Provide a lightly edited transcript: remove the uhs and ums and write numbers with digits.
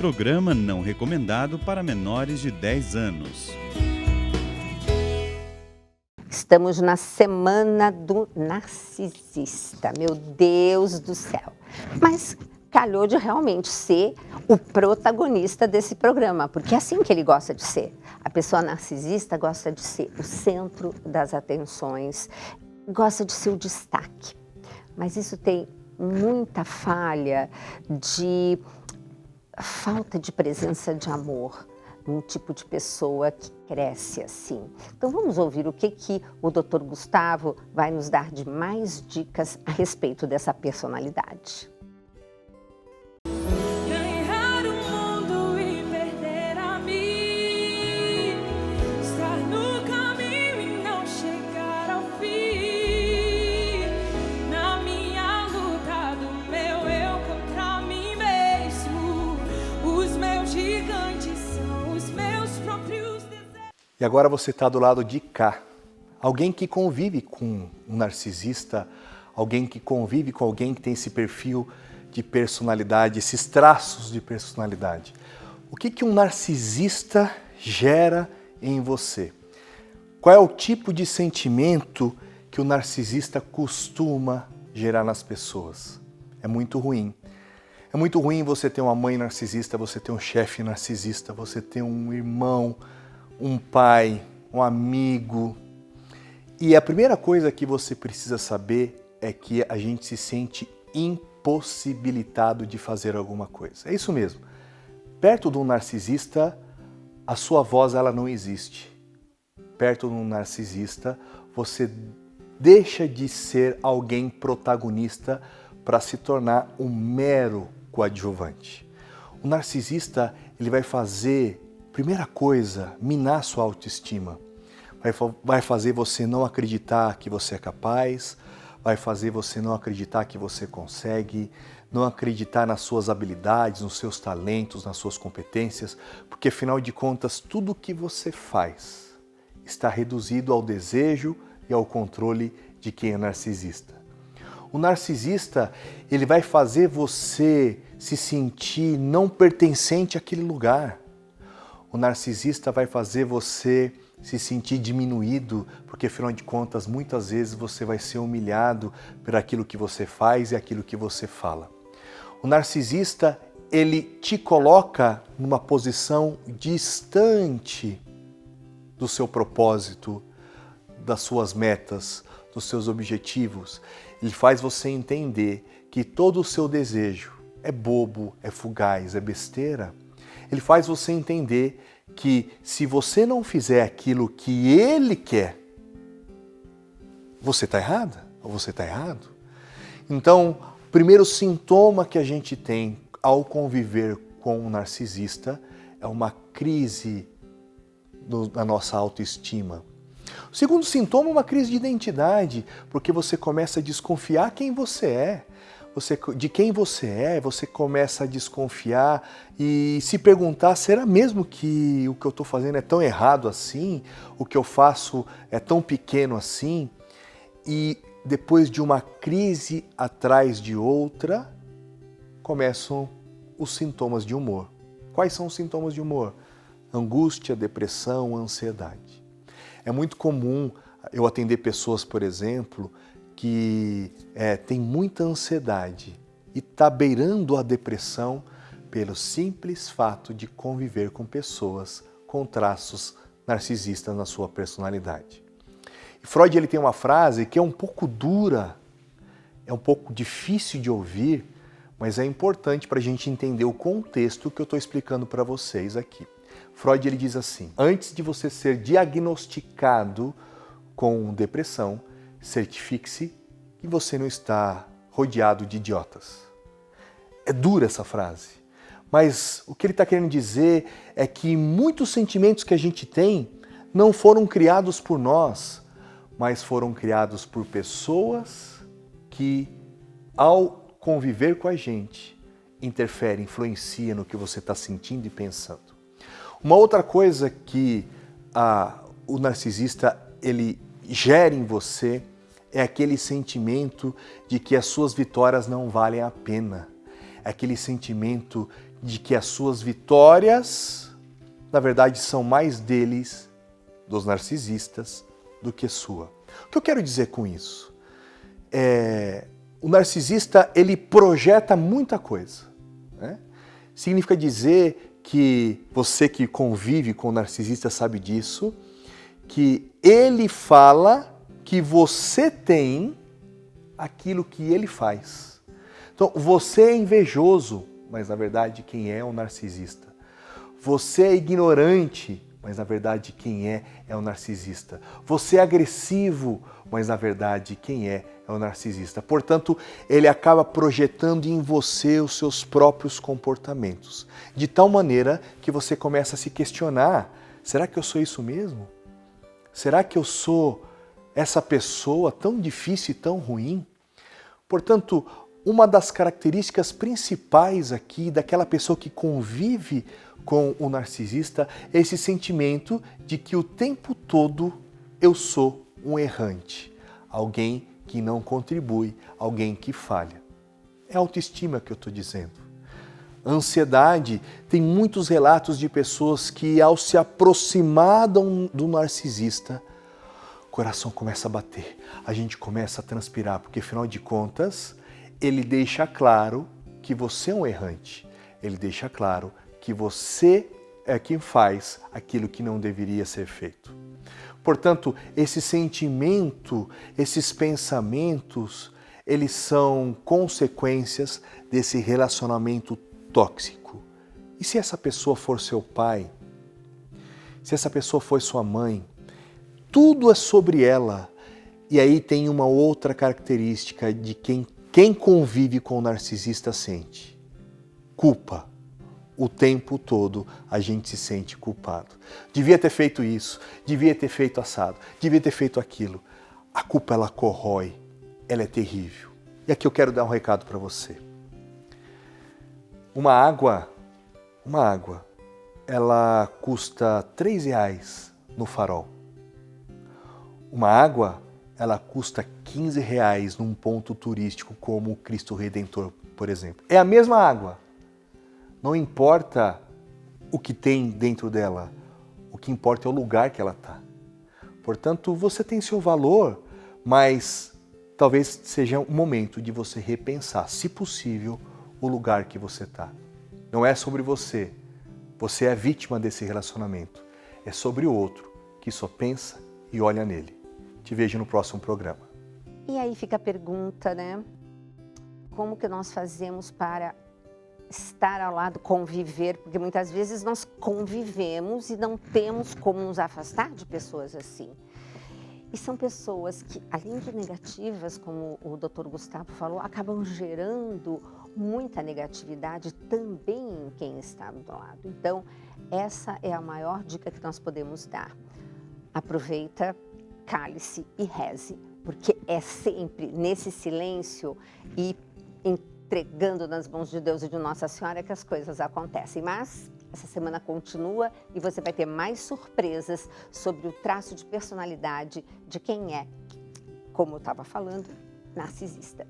programa não recomendado para menores de 10 anos. Estamos na Semana do Narcisista, meu Deus do céu. Mas calhou de realmente ser o protagonista desse programa, porque é assim que ele gosta de ser. A pessoa narcisista gosta de ser o centro das atenções, gosta de ser o destaque. Mas isso tem muita falha de falta de presença de amor num tipo de pessoa que cresce assim. Então vamos ouvir o que o Dr. Gustavo vai nos dar de mais dicas a respeito dessa personalidade. Ganhar o mundo e perder a mim, estar no caminho e não chegar ao fim, na minha luta do meu eu contra mim mesmo, os meus gigantes são os meus próprios desejos. E agora você está do lado de cá. Alguém que convive com um narcisista, alguém que convive com alguém que tem esse perfil de personalidade, esses traços de personalidade. O que um narcisista gera em você? Qual é o tipo de sentimento que o narcisista costuma gerar nas pessoas? É muito ruim. É muito ruim você ter uma mãe narcisista, você ter um chefe narcisista, você ter um irmão, um pai, um amigo. E a primeira coisa que você precisa saber é que a gente se sente impossibilitado de fazer alguma coisa. É isso mesmo. Perto de um narcisista, a sua voz ela não existe. Perto de um narcisista, você deixa de ser alguém protagonista para se tornar um mero coadjuvante. O narcisista, ele vai fazer, primeira coisa, minar sua autoestima. Vai fazer você não acreditar que você é capaz, vai fazer você não acreditar que você consegue, não acreditar nas suas habilidades, nos seus talentos, nas suas competências, porque afinal de contas tudo que você faz está reduzido ao desejo e ao controle de quem é narcisista. O narcisista, ele vai fazer você se sentir não pertencente àquele lugar. O narcisista vai fazer você se sentir diminuído, porque afinal de contas, muitas vezes você vai ser humilhado por aquilo que você faz e aquilo que você fala. O narcisista, ele te coloca numa posição distante do seu propósito, das suas metas, dos seus objetivos. Ele faz você entender que todo o seu desejo é bobo, é fugaz, é besteira. Ele faz você entender que se você não fizer aquilo que ele quer, você está errada ou você está errado. Então, o primeiro sintoma que a gente tem ao conviver com um narcisista é uma crise na nossa autoestima. O segundo sintoma é uma crise de identidade, porque você começa a desconfiar quem você é. De quem você é, você começa a desconfiar e se perguntar, será mesmo que o que eu estou fazendo é tão errado assim? O que eu faço é tão pequeno assim? E depois de uma crise atrás de outra, começam os sintomas de humor. Quais são os sintomas de humor? Angústia, depressão, ansiedade. É muito comum eu atender pessoas, por exemplo, que tem muita ansiedade e está beirando a depressão pelo simples fato de conviver com pessoas com traços narcisistas na sua personalidade. E Freud ele tem uma frase que é um pouco dura, é um pouco difícil de ouvir, mas é importante para a gente entender o contexto que eu estou explicando para vocês aqui. Freud ele diz assim: antes de você ser diagnosticado com depressão, certifique-se que você não está rodeado de idiotas. É dura essa frase, mas o que ele está querendo dizer é que muitos sentimentos que a gente tem não foram criados por nós, mas foram criados por pessoas que, ao conviver com a gente, interferem, influenciam no que você está sentindo e pensando. Uma outra coisa que o narcisista ele gera em você é aquele sentimento de que as suas vitórias não valem a pena. É aquele sentimento de que as suas vitórias, na verdade, são mais deles, dos narcisistas, do que sua. O que eu quero dizer com isso? O narcisista, ele projeta muita coisa, né? Significa dizer que você que convive com o narcisista sabe disso, que ele fala que você tem aquilo que ele faz. Então, você é invejoso, mas na verdade quem é o narcisista. Você é ignorante, mas na verdade quem é o narcisista. Você é agressivo, mas na verdade quem é o narcisista. Portanto, ele acaba projetando em você os seus próprios comportamentos, de tal maneira que você começa a se questionar: será que eu sou isso mesmo? Será que eu sou essa pessoa tão difícil e tão ruim? Portanto, uma das características principais aqui daquela pessoa que convive com o narcisista é esse sentimento de que o tempo todo eu sou um errante, alguém que não contribui, alguém que falha. É autoestima que eu estou dizendo. A ansiedade, tem muitos relatos de pessoas que, ao se aproximar do narcisista, o coração começa a bater, a gente começa a transpirar, porque afinal de contas, ele deixa claro que você é um errante, ele deixa claro que você é quem faz aquilo que não deveria ser feito. Portanto, esse sentimento, esses pensamentos, eles são consequências desse relacionamento tóxico. E se essa pessoa for seu pai? Se essa pessoa for sua mãe? Tudo é sobre ela. E aí tem uma outra característica de quem convive com o narcisista sente: culpa. O tempo todo a gente se sente culpado. Devia ter feito isso, devia ter feito assado, devia ter feito aquilo. A culpa, ela corrói, ela é terrível. E aqui eu quero dar um recado para você. Uma água, ela custa R$3 no Farol. Uma água, ela custa R$15 num ponto turístico como o Cristo Redentor, por exemplo. É a mesma água. Não importa o que tem dentro dela, o que importa é o lugar que ela está. Portanto, você tem seu valor, mas talvez seja um momento de você repensar, se possível, o lugar que você está. Não é sobre você, você é vítima desse relacionamento. É sobre o outro, que só pensa e olha nele. Te vejo no próximo programa. E aí fica a pergunta, né? Como que nós fazemos para estar ao lado, conviver? Porque muitas vezes nós convivemos e não temos como nos afastar de pessoas assim. E são pessoas que, além de negativas, como o Dr. Gustavo falou, acabam gerando muita negatividade também em quem está do lado. Então, essa é a maior dica que nós podemos dar. Aproveita, cale-se e reze, porque é sempre nesse silêncio e entregando nas mãos de Deus e de Nossa Senhora que as coisas acontecem. Mas essa semana continua e você vai ter mais surpresas sobre o traço de personalidade de quem é, como eu estava falando, narcisista.